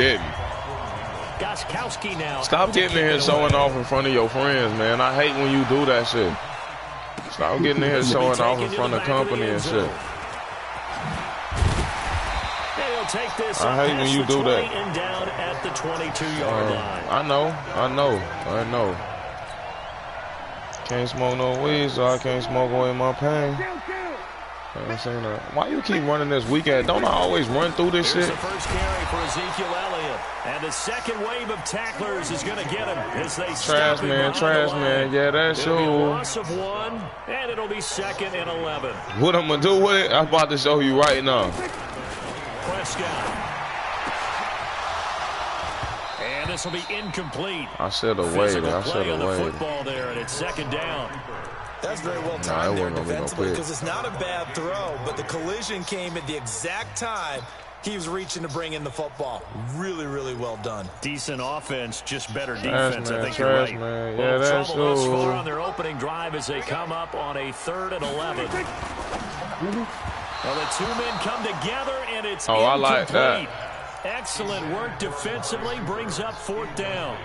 didn't. Goskowski now. Stop getting in here showing off in front of your friends, man. I hate when you do that shit. Stop getting in here showing off in front of company and shit. I hate when you do that. And down at the 22-yard line. I know. Can't smoke no weed, so I can't smoke away my pain. I'm saying that. Why you keep running this weekend? Don't I always run through this shit? The first carry for Ezekiel Elliott, and the second wave of tacklers is going to get him as they trash man. Yeah, that's you. Loss of 1, and it'll be second and 11. What I'm gonna do with it? I'm about to show you right now. Prescott. And this will be incomplete. I should have waited. Football there, and it's second down. That's very well timed there defensively because it's not a bad throw, but the collision came at the exact time he was reaching to bring in the football. Really, really well done. Decent offense, just better defense. I think you're right. Man. Yeah, that's trouble thus far on their opening drive as they come up on a 3rd and 11. Well, the two men come together, and it's incomplete. I like that. Excellent work defensively, brings up 4th down.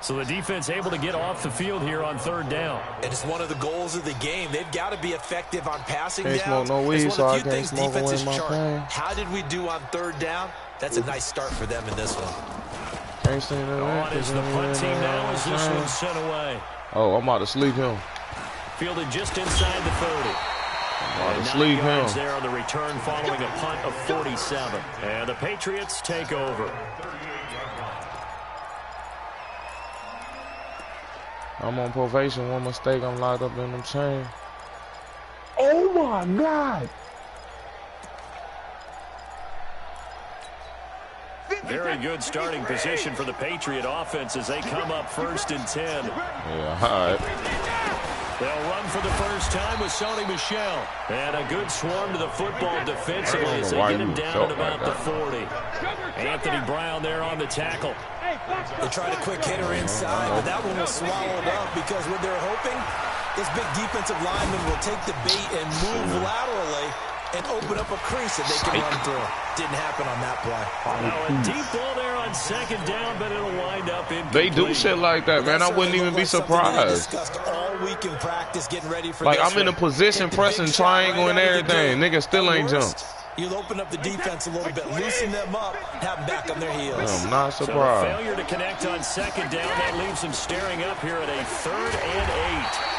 So the defense able to get off the field here on 3rd down. And it's one of the goals of the game. They've got to be effective on passing down. Smoke no weed, so I can't smoke away my pain. How did we do on 3rd down? That's a nice start for them in this one. Can't say that. On is the punt team now as this one's sent away. Oh, I'm about to sleep him. Fielded just inside the 30. I'm about to sleep him. There on the return following a punt of 47. And the Patriots take over. I'm on probation. One mistake, I'm locked up in them chains. Oh my God! Very good starting position for the Patriot offense as they come up 1st and 10. Yeah, all right. They'll run for the first time with Sony Michel. And a good swarm to the football defensively as they get him down at about the 40. Anthony Brown there on the tackle. They tried a quick hitter inside, but that one was swallowed up because what they're hoping, this big defensive lineman will take the bait and move laterally and open up a crease that they can run through. Didn't happen on that play. Now a deep ball there on 2nd down, but it'll wind up in. They do shit like that, man. I wouldn't even be surprised. Discussed all week in practice, getting ready for like I'm in a position pressing triangle and everything. Nigga still ain't jumped. You'll open up the defense a little bit, loosen them up, have them back on their heels. I'm not surprised. So failure to connect on 2nd down, that leaves him staring up here at a 3rd and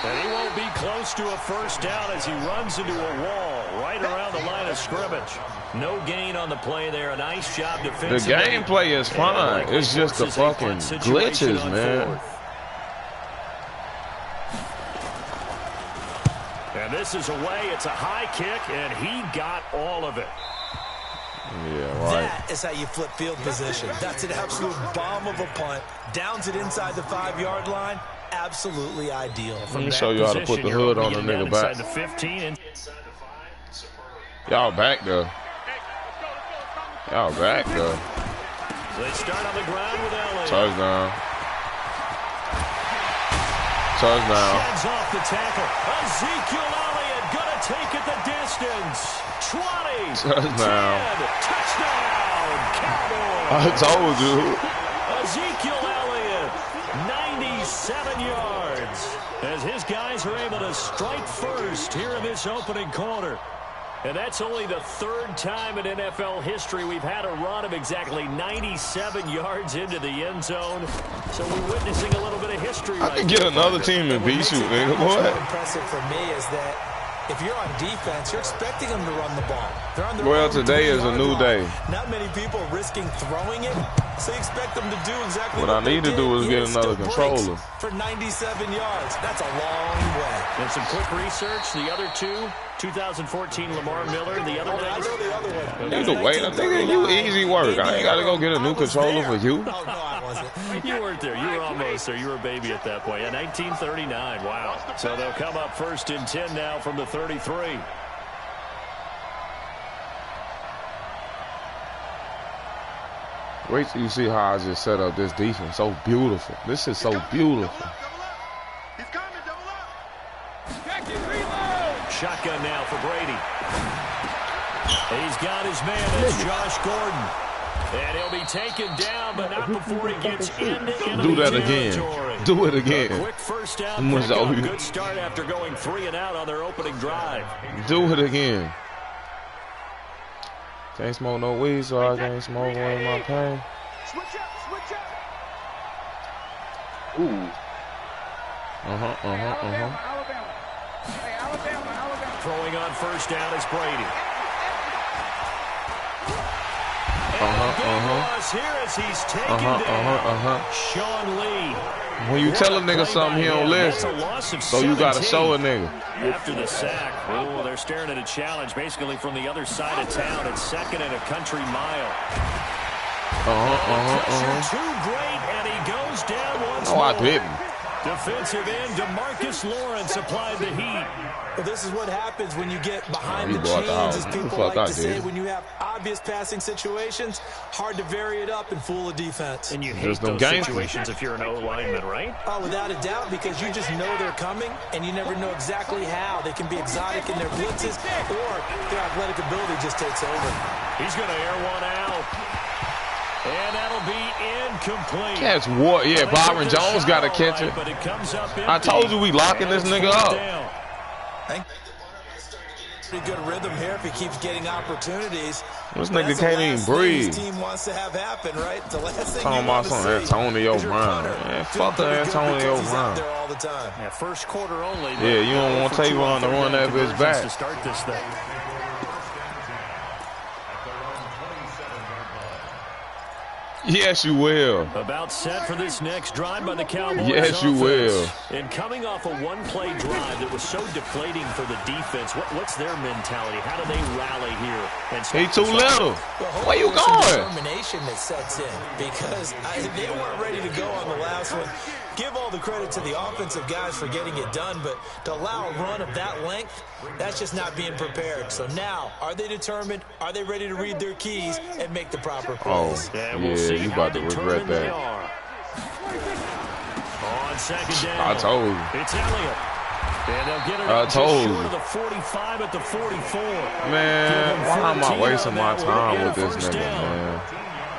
8. And he won't be close to a 1st down as he runs into a wall right around the line of scrimmage. No gain on the play there. A nice job defensively. The gameplay is fine. It's just the fucking glitches, man. And this is away. It's a high kick, and he got all of it. Yeah, right. That is how you flip field position. That's an absolute bomb of a punt. Downs it inside the 5-yard line. Absolutely ideal. Let me show you how to put the hood on the nigga back. Y'all back though. Y'all back though. They start on the ground with Elliott. Touchdown. Touchdown. Sheds off the tackle. Ezekiel Elliott gonna take it the distance. 20. Touchdown. 10. Touchdown. Cowboys. I told you. Ezekiel Elliott, 97 yards. As his guys are able to strike first here in this opening quarter. And that's only the 3rd time in NFL history we've had a run of exactly 97 yards into the end zone. So we're witnessing a little bit of history. I could get another team and beat you, nigga. What's impressive for me is that if you're on defense, you're expecting them to run the ball. They're on their well, today is a new day. Not many people risking throwing it, so you expect them to do exactly what I need to do is get another controller. For 97 yards. That's a long way. And some quick research. The other two, 2014 Lamar Miller. The other I know the other one. Either way, nigga, you easy work. I ain't got to go get a new controller for you. No, I wasn't. You weren't there. You were almost there. You were a baby at that point. Yeah, 1939. Wow. So they'll come up 1st and 10 now from the 33. Wait till you see how I just set up this defense. So beautiful. This is so beautiful. He's coming, double up. Check it, reload. Shotgun now for Brady. He's got his man. It's Josh Gordon. And he'll be taken down, but not before he gets into Do that territory. again. Do it again. A quick first down. Good start after going 3 and out on their opening drive. Do it again. Can't smoke no weed, so I can't smoke away my pain. Switch up, switch up. Ooh. Alabama. Hey, Alabama. Throwing on first down is Brady. Here as he's taken down. Sean Lee. When you tell a nigga something, he don't listen. So you gotta show a nigga. After the sack, oh, they're staring at a challenge basically from the other side of town. It's 2nd and a country mile. Pressure too great, and he goes down once more. I didn't. Defensive end DeMarcus Lawrence applied the heat. Well, this is what happens when you get behind the chains, as people like to say. When you have obvious passing situations, hard to vary it up and fool a defense. And you hate those situations if you're an O-lineman, right? Oh, without a doubt, because you just know they're coming, and you never know exactly how. They can be exotic in their blitzes, or their athletic ability just takes over. He's going to air one out. And that'll be incomplete. Catch what? Yeah, Byron Jones got to catch it. But it comes up I told you we locking this nigga up. Pretty good rhythm here if he keeps getting opportunities. This nigga can't even breathe. This team wants to have happen, right? The last thing talking about some Antonio Brown. Man, fuck the Antonio Brown. There all the time. Yeah, first quarter only. Yeah, you don't want Tavon to run that bitch back. To start this thing. Yes, you will. About set for this next drive by the Cowboys. Yes, you will. And coming off a one-play drive that was so deflating for the defense, what's their mentality? How do they rally here? He too little. Where you going? Determination that sets in because they weren't ready to go on the last one. Give all the credit to the offensive guys for getting it done, but to allow a run of that length, that's just not being prepared. So now, are they determined? Are they ready to read their keys and make the proper plays? Yeah, you about to regret that. On second down. I told you. It's Elliott. And they'll get it I told you. short of the 45 at the 44. Man, why am I wasting my time with this nigga, man?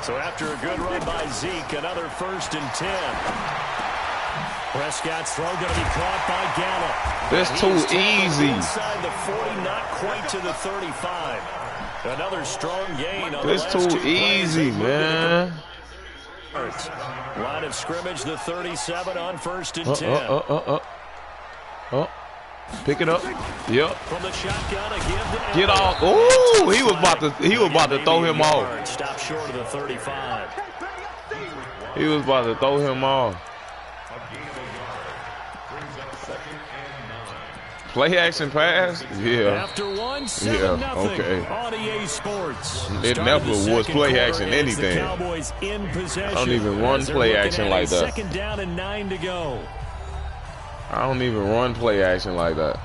So after a good run by Zeke, another 1st and 10. Prescott's throw going to be caught by Gallup. This too easy. Inside the 40, not quite to the 35. Another strong gain on this the last too easy, man. Line of scrimmage, the 37 on 1st and 10. Pick it up. Yep. From the shotgun, a give to get off. Ooh, he was about to throw him off. Stop short of the 35. He was about to throw him off. Play action pass? Yeah. After one, yeah, okay. On EA Sports. It never was play action anything. I don't even run play action like that. 2nd down and 9 to go. I don't even run play action like that.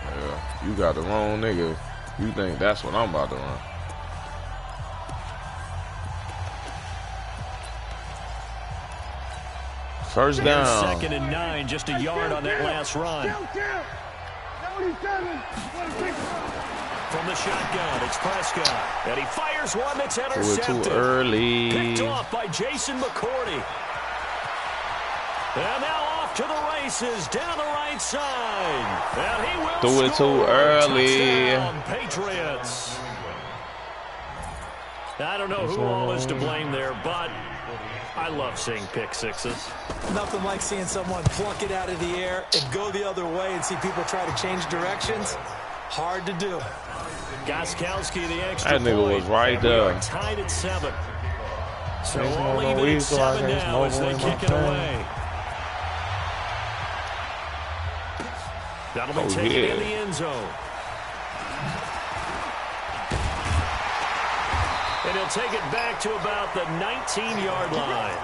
Yeah, you got the wrong nigga. You think that's what I'm about to run. First down. 2nd and 9, just a yard on that last run. From the shotgun, it's Prescott. And he fires one that's intercepted. Too early. Picked off by Jason McCourty. And now off to the races down the right side. And he will do it too early. Touchdown, Patriots. I don't know who all is to blame there, but I love seeing pick sixes. Nothing like seeing someone pluck it out of the air and go the other way and see people try to change directions. Hard to do. Gostkowski, the extra that nigga was right there. Tied at 7. So all even at 7 now as they kick it away. That'll be taken in the end zone. And he'll take it back to about the 19-yard line.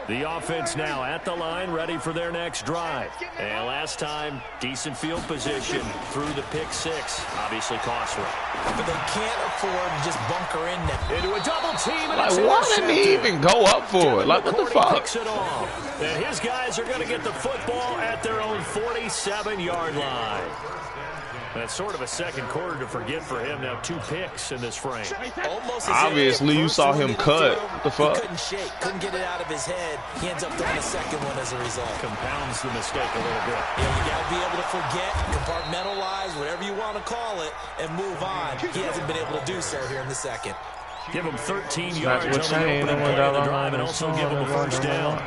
The offense now at the line, ready for their next drive. And last time, decent field position through the pick six. Obviously costly. But they can't afford to just bunker in now. Into a double team. And like, why didn't he even go up for it? Like, what the fuck? Picks it off. And his guys are going to get the football at their own 47-yard line. That's sort of a second quarter to forget for him. Now 2 picks in this frame. Obviously, you saw him cut. What the fuck? Couldn't shake, couldn't get it out of his head. He ends up throwing a second one as a result. Compounds the mistake a little bit. Yeah, you got to be able to forget, compartmentalize, whatever you want to call it, and move on. He hasn't been able to do so here in the second. Give him 13 yards on the opening play of the drive and also give him a first down.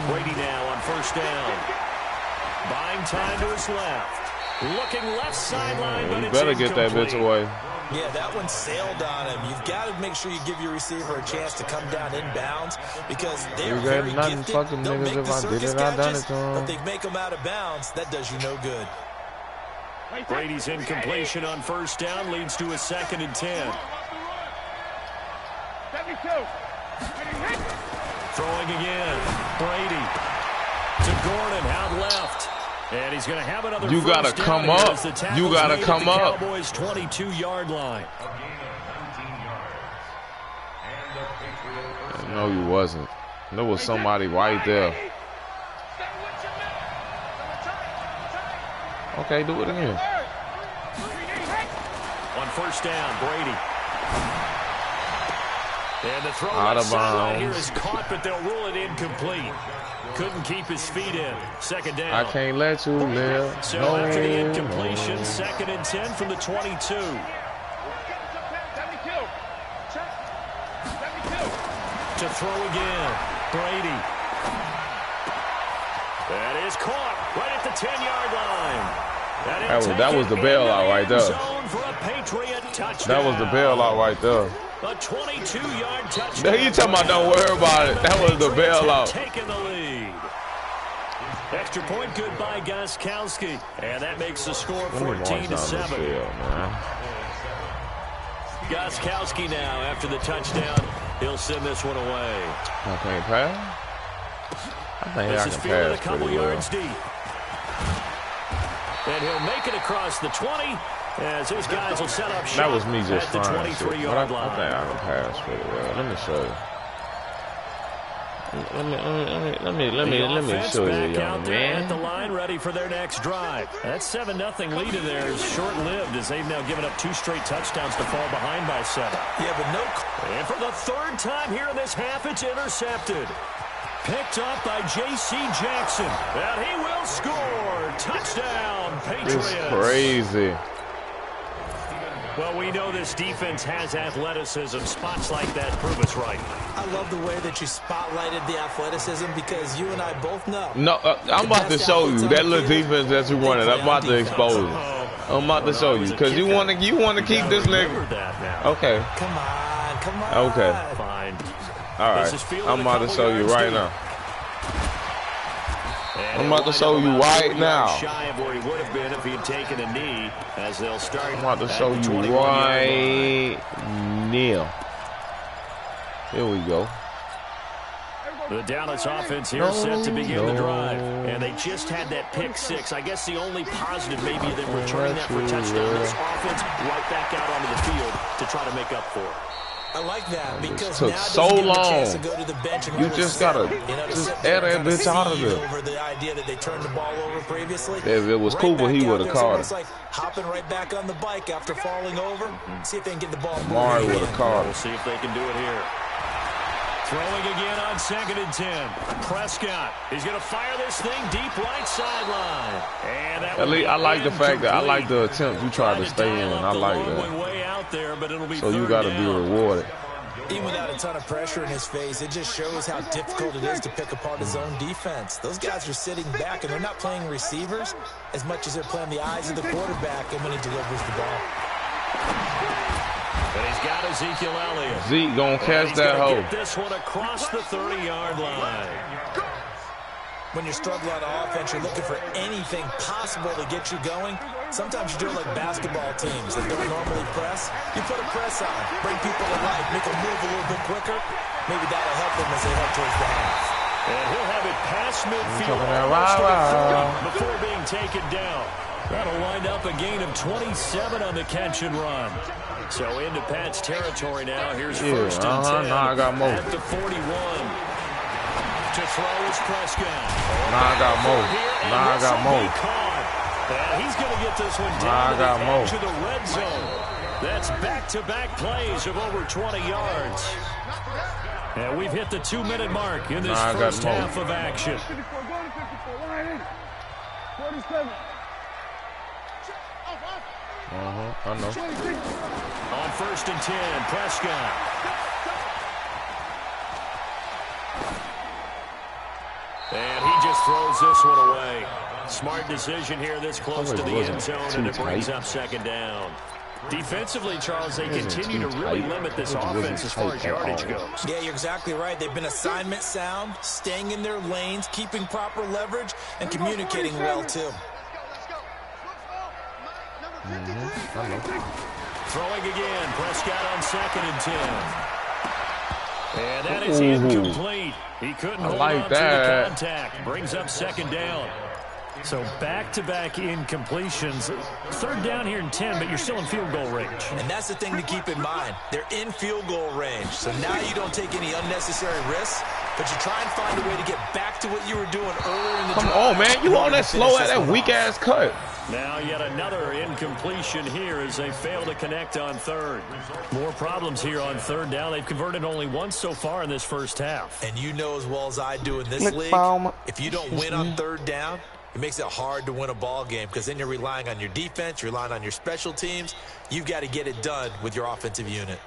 Brady now on first down. Buying time to his left. Looking left sideline, but it's better get that bitch away. Yeah, that one sailed on him. You've got to make sure you give your receiver a chance to come down inbounds because they're very gifted. They'll make the circus catches, but they make them out of bounds. That does you no good. Brady's incompletion on first down leads to a 2nd and 10. Throwing again. Brady to Gordon out left. And he's going to have another. You got to come up. You got to come up. Cowboys 22-yard line. No, you wasn't. There was somebody right there. Okay, do it again. On first down, Brady. And the throw out of bounds here is caught, but they'll rule it incomplete. Couldn't keep his feet in. 2nd down. I can't let you live. So after the incompletion, 2nd and 10 from the 22. To throw again, Brady. That is caught right at the 10-yard line. That was the bailout right there. That was the bailout right there. A 22-yard touchdown. You talking about don't worry about it. That was the bailout. Taking the lead. Extra point good by Gostkowski. And that makes the score 14-7. Gostkowski now after the touchdown. He'll send this one away. I can't pass. I think I can pass pretty well. Yards deep. And he'll make it across the 20 as his guys will set up shop. That was me just at the fine. 23-yard line. I think I can pass pretty well. Let me show you. Let me show you, young man. At the line, ready for their next drive. That 7-0 lead in there is short-lived as they've now given up 2 straight touchdowns to fall behind by 7. Yeah, but no. And for the 3rd time here in this half, it's intercepted. Picked up by J.C. Jackson. And he will score. Touchdown, Patriots. It's crazy. Well, we know this defense has athleticism. Spots like that prove us right. I love the way that you spotlighted the athleticism because you and I both know. No, I'm about to show you that little defense that you wanted. I'm about to expose it. I'm about to show you because you want to keep this nigga. Okay. Come on. Okay. Fine. All right. I'm about to show you right now. I'm about to show you right now. Shy of where he would have been if he had taken a knee, as they'll start. I'm about to show you right now. Here we go. The Dallas offense here set to begin the drive. And they just had that pick 6. I guess the only positive maybe them returning that for a touchdown. This offense right back out onto the field to try to make up for it. I like that because took now so long. To go to the bench and you just gotta just add that bitch out of there. Over the idea that they turned the ball over previously. If it was Cooper, he would have caught it. It's like hopping right back on the bike after falling over. See if they can get the ball moving. Mari would have caught it. We'll see if they can do it here. Throwing again on 2nd and 10. Prescott. He's going to fire this thing deep right sideline. And that I like the fact that I like the attempt you tried to stay in. I like that. Way out there, but it'll be so you got to be rewarded. Even without a ton of pressure in his face, it just shows how difficult it is to pick apart his own defense. Those guys are sitting back, and they're not playing receivers as much as they're playing the eyes of the quarterback and when he delivers the ball. But he's got Ezekiel Elliott. Zeke gonna catch that hoe. Get this one across the 30-yard line. When you're struggling on offense, you're looking for anything possible to get you going. Sometimes you do it like basketball teams that don't normally press. You put a press on, bring people to life, make them move a little bit quicker. Maybe that'll help them as they head towards the half. And he'll have it past midfield before being taken down. That'll wind up a gain of 27 on the catch and run. So into Pat's territory now. Here's first and 10 I got more. at the 41. To throw is Prescott. I got more. I got more. And he's going to get this one down to the edge of the red zone. That's back-to-back plays of over 20 yards. And we've hit the 2-minute mark in this first half of action. 47. I know. On first and 10, Prescott. And he just throws this one away. Smart decision here this close to the end zone, and it brings up second down. Defensively, Charles, they continue to really limit this offense as far as yardage goes. Yeah, you're exactly right. They've been assignment sound, staying in their lanes, keeping proper leverage, and communicating well, too. Throwing again, Prescott on second and 10. And that is incomplete. He couldn't hold on to the contact. Brings up second down. So back-to-back incompletions. Third down here in 10, but you're still in field goal range. And that's the thing to keep in mind. They're in field goal range. So now you don't take any unnecessary risks, but you try and find a way to get back to what you were doing earlier in the drive. Come on, man. You on that slow at that weak-ass cut. Now yet another incompletion here as they fail to connect on third. More problems here on third down. They've converted only once so far in this first half. And you know as well as I do in this league, if you don't win on third down, it makes it hard to win a ball game because then you're relying on your defense, you're relying on your special teams. You've got to get it done with your offensive unit.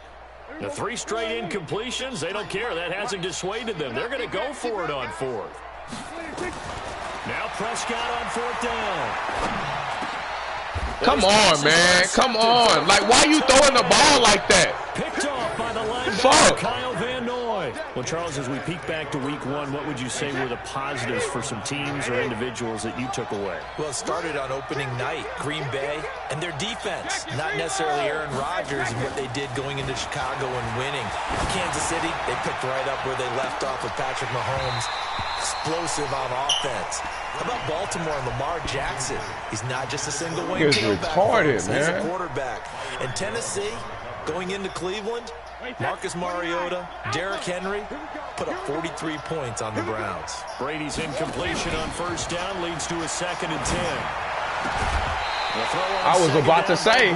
The 3 straight incompletions, they don't care. That hasn't dissuaded them. They're going to go for it on fourth. Now Prescott on fourth down. Come on, man. Come on. Like, why you throwing the ball like that? Picked off by the linebacker, Kyle Van Noy. Well, Charles, as we peek back to week 1, what would you say were the positives for some teams or individuals that you took away? Well, it started on opening night, Green Bay, and their defense. Not necessarily Aaron Rodgers and what they did going into Chicago and winning. Kansas City, they picked right up where they left off with Patrick Mahomes. Explosive on offense. How about Baltimore and Lamar Jackson? He's not just a single wing tailback. He's a quarterback. And Tennessee, going into Cleveland, Marcus Mariota, Derrick Henry put up 43 points on the Browns. Brady's incompletion on first down leads to a second and 10. I was about to say.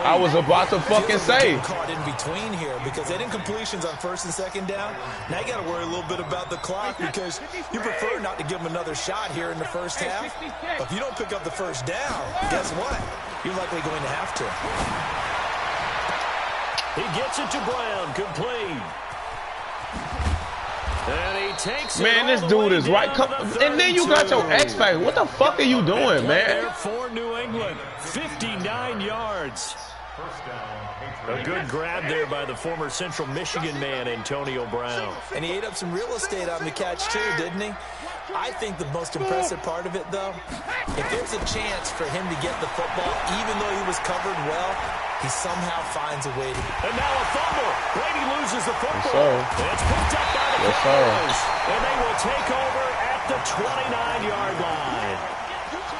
I was about to fucking say. Caught in between here because that incompletion's on first and second down. Now you got to worry a little bit about the clock because you prefer not to give them another shot here in the first half. But if you don't pick up the first down, guess what? You're likely going to have to. He gets it to Brown, complete. And he takes man, this dude is right. And then you got your X Factor. What the fuck are you doing, man? For New England, 59 yards. A good grab there by the former Central Michigan man, Antonio Brown. And he ate up some real estate on the catch, too, didn't he? I think the most impressive part of it, though, if there's a chance for him to get the football, even though he was covered well, he somehow finds a way to... And now a fumble. Brady loses the football. It's picked up by the Cowboys. And they will take over at the 29-yard line.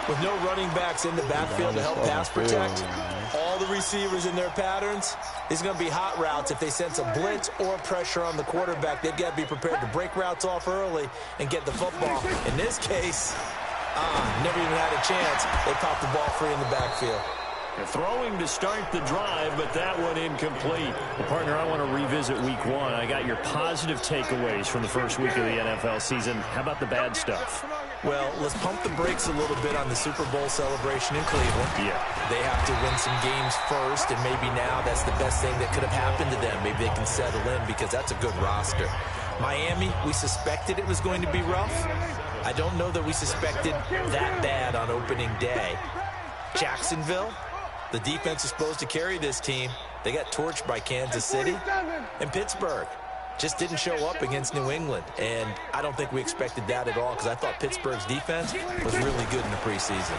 With no running backs in the backfield to help pass protect, all the receivers in their patterns, it's going to be hot routes. If they sense a blitz or pressure on the quarterback, they've got to be prepared to break routes off early and get the football. In this case, never even had a chance. They popped the ball free in the backfield. They're throwing to start the drive, but that one incomplete. Well, partner, I want to revisit week 1. I got your positive takeaways from the first week of the NFL season. How about the bad stuff? Well, let's pump the brakes a little bit on the Super Bowl celebration in Cleveland. Yeah. They have to win some games first, and maybe now that's the best thing that could have happened to them. Maybe they can settle in because that's a good roster. Miami, we suspected it was going to be rough. I don't know that we suspected that bad on opening day. Jacksonville, the defense is supposed to carry this team. They got torched by Kansas City. And Pittsburgh just didn't show up against New England. And I don't think we expected that at all because I thought Pittsburgh's defense was really good in the preseason.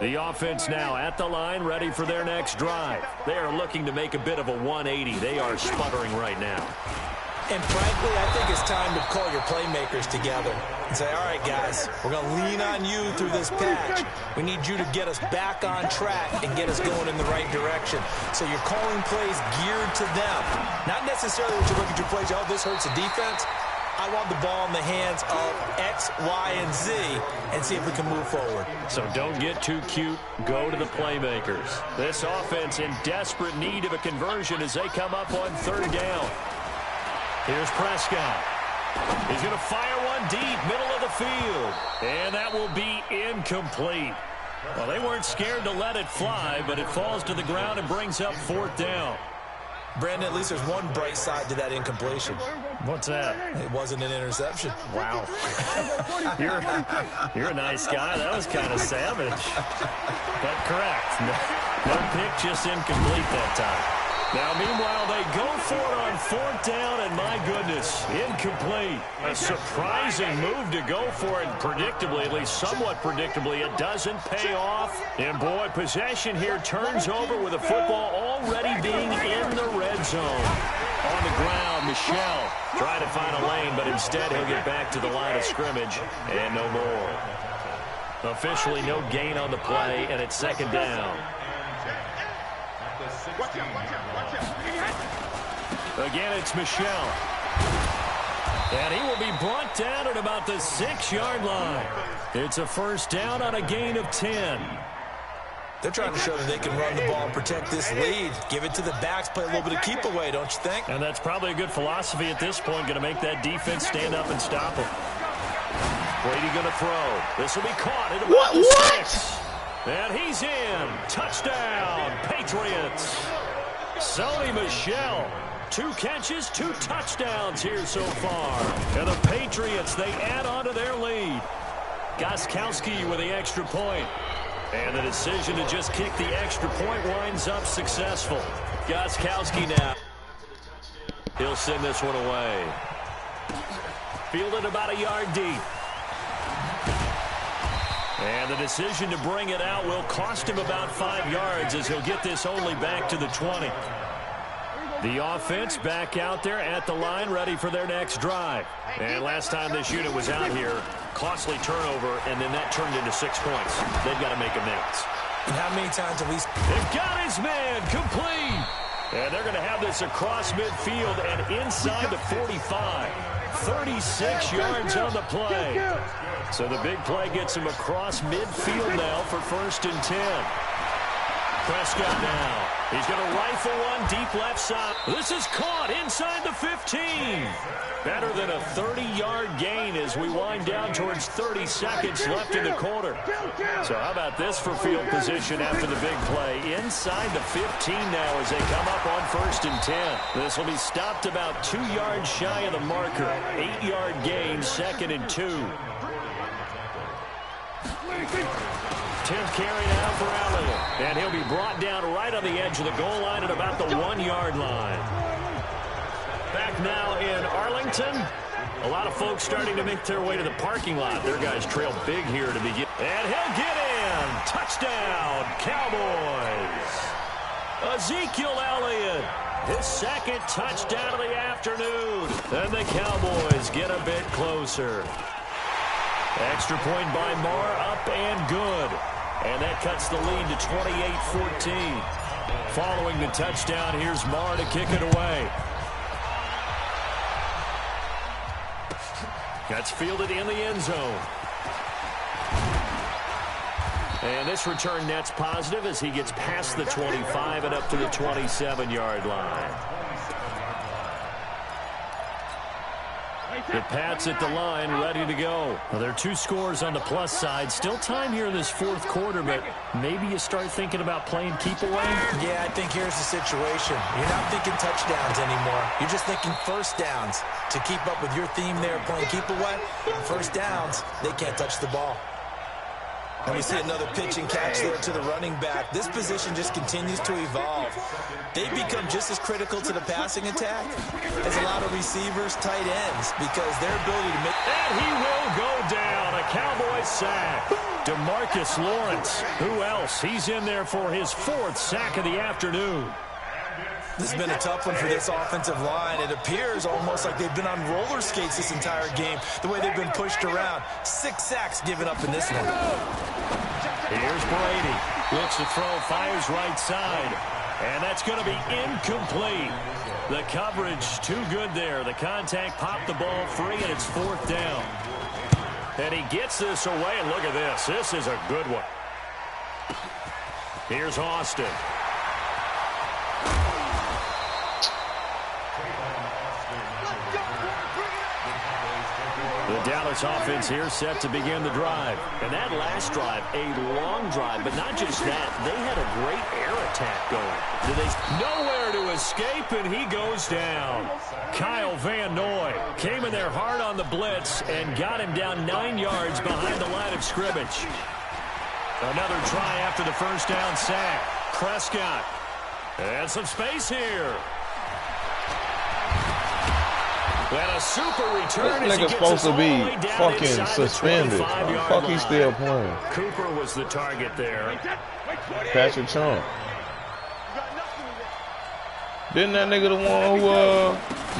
The offense now at the line, ready for their next drive. They are looking to make a bit of a 180. They are sputtering right now. And frankly, I think it's time to call your playmakers together and say, all right, guys, we're going to lean on you through this patch. We need you to get us back on track and get us going in the right direction. So you're calling plays geared to them. Not necessarily that you look at your plays, oh, this hurts the defense. I want the ball in the hands of X, Y, and Z and see if we can move forward. So don't get too cute. Go to the playmakers. This offense in desperate need of a conversion as they come up on third down. Here's Prescott. He's going to fire one deep, middle of the field. And that will be incomplete. Well, they weren't scared to let it fly, but it falls to the ground and brings up fourth down. Brandon, at least there's one bright side to that incompletion. What's that? It wasn't an interception. Wow. You're a nice guy. That was kind of savage. But correct. No pick, just incomplete that time. Now, meanwhile, they go for it on fourth down, and my goodness, incomplete. A surprising move to go for it, predictably, at least somewhat predictably. It doesn't pay off. And, boy, possession here turns over with the football already being in the red zone. On the ground, Michel tried to find a lane, but instead he'll get back to the line of scrimmage, and no more. Officially no gain on the play, and it's second down. Again, it's Michel. And he will be brought down at about the 6-yard line. It's a first down on a gain of 10. They're trying to show that they can run the ball and protect this lead. Give it to the backs, play a little bit of keep away, don't you think? And that's probably a good philosophy at this point, going to make that defense stand up and stop him. Brady going to throw. This will be caught at about the 6. And he's in. Touchdown, Patriots. Sony Michel. 2 catches, 2 touchdowns here so far. And the Patriots, they add on to their lead. Gostkowski with the extra point. And the decision to just kick the extra point winds up successful. Gostkowski now. He'll send this one away. Fielded about a yard deep. And the decision to bring it out will cost him about 5 yards as he'll get this only back to the 20. The offense back out there at the line, ready for their next drive. And last time this unit was out here, costly turnover, and then that turned into 6 points. They've got to make amends. And how many times have we... They've got his man complete. And they're going to have this across midfield and inside the 45. 36 yards on the play. So the big play gets him across midfield now for first and 10. Prescott now. He's going to rifle one deep left side. This is caught inside the 15. Better than a 30-yard gain as we wind down towards 30 seconds left in the quarter. So how about this for field position after the big play? Inside the 15 now as they come up on first and 10. This will be stopped about 2 yards shy of the marker. 8-yard gain, second and 2. 10th carry now for Elliott. And he'll be brought down right on the edge of the goal line at about the 1-yard line. Back now in Arlington. A lot of folks starting to make their way to the parking lot. Their guys trail big here to begin. And he'll get in. Touchdown, Cowboys. Ezekiel Elliott. His second touchdown of the afternoon. And the Cowboys get a bit closer. Extra point by Marr, up and good. And that cuts the lead to 28-14. Following the touchdown, here's Marr to kick it away. That's fielded in the end zone. And this return net's positive as he gets past the 25 and up to the 27-yard line. The Pats at the line, ready to go. Well, there are 2 scores on the plus side. Still time here in this fourth quarter, but maybe you start thinking about playing keep away? Yeah, I think here's the situation. You're not thinking touchdowns anymore. You're just thinking first downs. To keep up with your theme there, playing keep away, first downs, they can't touch the ball. And we see another pitch and catch there to the running back. This position just continues to evolve. They become just as critical to the passing attack as a lot of receivers, tight ends, because their ability to make... And he will go down. A Cowboys sack. DeMarcus Lawrence. Who else? He's in there for his 4th sack of the afternoon. This has been a tough one for this offensive line. It appears almost like they've been on roller skates this entire game, the way they've been pushed around. 6 sacks given up in this one. Here's Brady. Looks to throw, fires right side. And that's going to be incomplete. The coverage too good there. The contact popped the ball free, and it's 4th down. And he gets this away, and look at this. This is a good one. Here's Austin. The Dallas offense here set to begin the drive. And that last drive, a long drive, but not just that. They had a great air attack going. Nowhere to escape, and he goes down. Kyle Van Noy came in there hard on the blitz and got him down 9 yards behind the line of scrimmage. Another try after the first down sack. Prescott. And some space here. And a super return. This nigga's supposed to be fucking suspended. Why the fuck he still playing? Cooper was the target there. Patrick Chung. Didn't that nigga the one who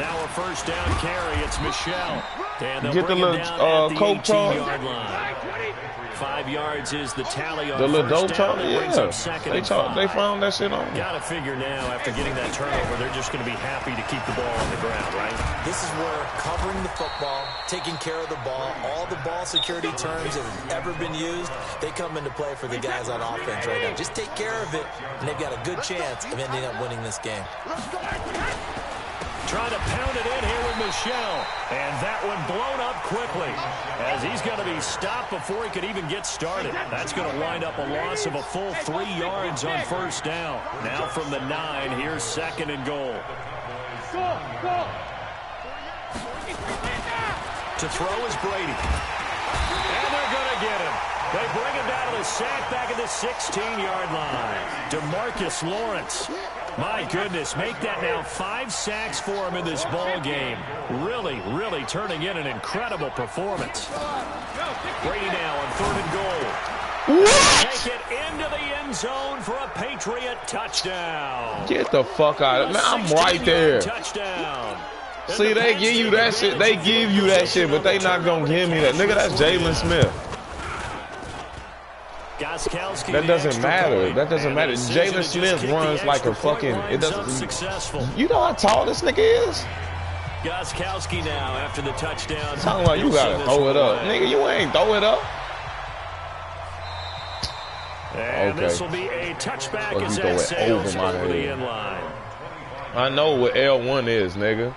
now a first down carry? It's Michelle. And they'll get the bring him little down at the coat 18-yard line. 5 yards is the tally on the little dope down. talk? Yeah. They found that shit on. Got to figure now, after getting that turnover, they're just going to be happy to keep the ball on the ground, right? This is where covering the football, taking care of the ball, all the ball security terms that have ever been used, they come into play for the guys on offense right now. Just take care of it, and they've got a good chance of ending up winning this game. Trying to pound it in here with Michelle. And that one blown up quickly as he's going to be stopped before he could even get started. That's going to wind up a loss of a full 3 yards on first down. Now from the 9, here's 2nd and goal. To throw is Brady. And they're going to get him. They bring him down to the sack back at the 16-yard line. DeMarcus Lawrence. My goodness, make that now 5 sacks for him in this ball game. Really, really turning in an incredible performance. Brady now on 3rd and goal. What? Take it into the end zone for a Patriot touchdown. Get the fuck out of it. Man, I'm right there. Touchdown. See, they give you that shit. They give you that shit, but they not going to give me that. Nigga, that's Jalen Smith. That doesn't matter. That doesn't matter. Jalen Smith runs like a fucking... It doesn't... You know how tall this nigga is? Gostkowski now after the touchdown. Talking about you gotta throw it up. Nigga, you ain't throw it up. And this will be a touchback as that sails over the end line. I know what L1 is, nigga.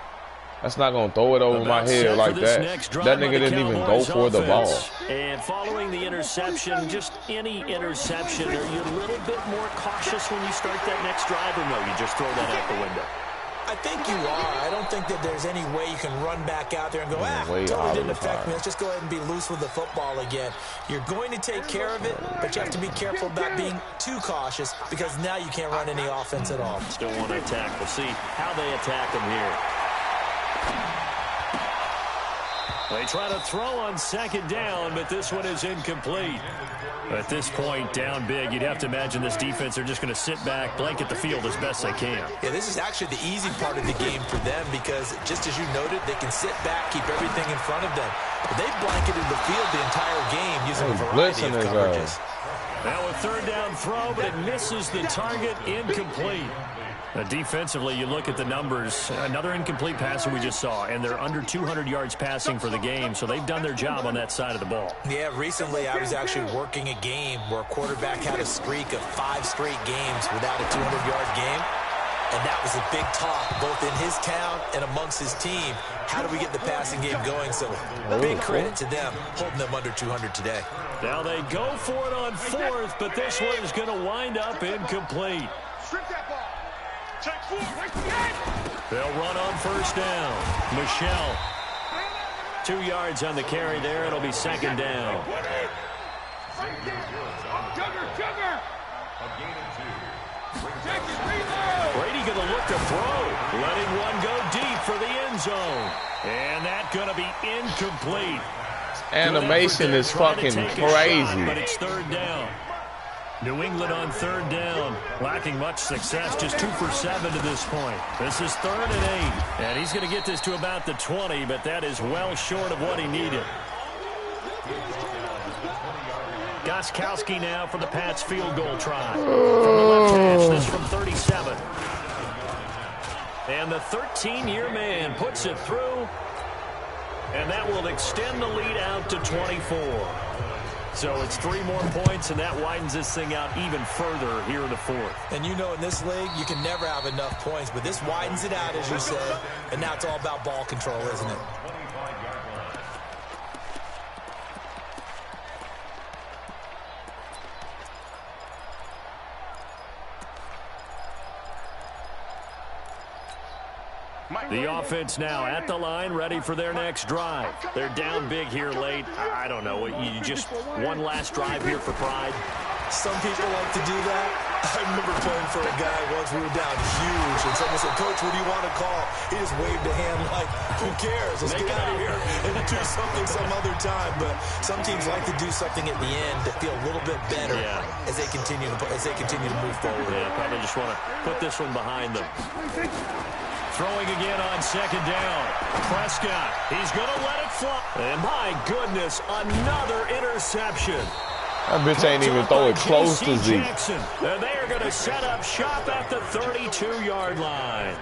That's not going to throw it over my head like that. That nigga didn't even go for the ball. And following the interception, just any interception, are you a little bit more cautious when you start that next drive, or no, you just throw that out the window? I think you are. I don't think that there's any way you can run back out there and go, totally didn't affect me. Let's just go ahead and be loose with the football again. You're going to take care of it, but you have to be careful about being too cautious because now you can't run any offense at all. Still want to attack. We'll see how they attack them here. They try to throw on 2nd down, but this one is incomplete. At this point, down big, you'd have to imagine this defense are just going to sit back, blanket the field as best they can. Yeah, this is actually the easy part of the game for them because, just as you noted, they can sit back, keep everything in front of them. But they've blanketed the field the entire game using a variety of coverages. Now a 3rd down throw, but it misses the target, incomplete. Defensively, you look at the numbers, another incomplete passer we just saw, and they're under 200 yards passing for the game, so they've done their job on that side of the ball. Yeah, recently I was actually working a game where a quarterback had a streak of 5 straight games without a 200-yard game, and that was a big talk, both in his town and amongst his team. How do we get the passing game going? So big credit to them, holding them under 200 today. Now they go for it on 4th, but this one is going to wind up incomplete. Strip that ball. They'll run on 1st down. Michelle. 2 yards on the carry there. It'll be 2nd down. Brady going to look to throw. Letting one go deep for the end zone. And that going to be incomplete. Animation is fucking crazy. Shot, but it's third down. New England on third down. Lacking much success. Just 2 for 7 to this point. This is 3rd and 8. And he's going to get this to about the 20, but that is well short of what he needed. Gostkowski now for the Pats field goal try. From the left hash, this from 37. And the 13-year man puts it through. And that will extend the lead out to 24. So it's 3 more points, and that widens this thing out even further here in the 4th. And you know in this league, you can never have enough points, but this widens it out, as you said. And now it's all about ball control, isn't it? The offense now at the line, ready for their next drive. They're down big here late. I don't know. You just one last drive here for pride. Some people like to do that. I remember playing for a guy once. We were down huge, and someone said, "Coach, what do you want to call?" He just waved a hand like, "Who cares? Let's get out of here and do something some other time." But some teams like to do something at the end to feel a little bit better as they continue to move forward. Yeah, probably just want to put this one behind them. Throwing again on second down. Prescott, he's going to let it fly. And my goodness, another interception. That bitch ain't even throw it close to Zeke. And they are going to set up shop at the 32-yard line.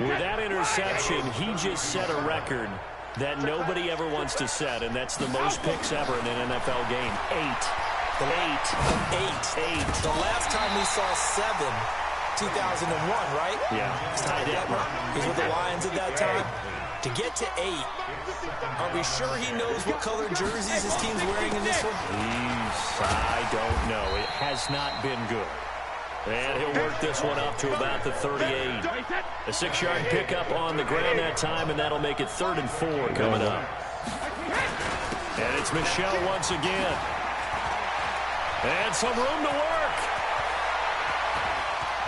With that interception, he just set a record that nobody ever wants to set, and that's the most picks ever in an NFL game. 8. The last time we saw 7, 2001, right? Yeah. He was with the Lions at that time. To get to 8, are we sure he knows what color jerseys his team's wearing in this one? I don't know. It has not been good. And he'll work this one up to about the 38. A 6-yard pickup on the ground that time, and that'll make it 3rd and 4 coming up. And it's Michel once again. And some room to work.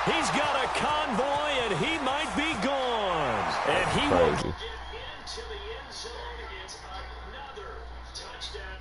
He's got a convoy, and he might be gone. And he will Crazy. get into the end zone. It's another touchdown.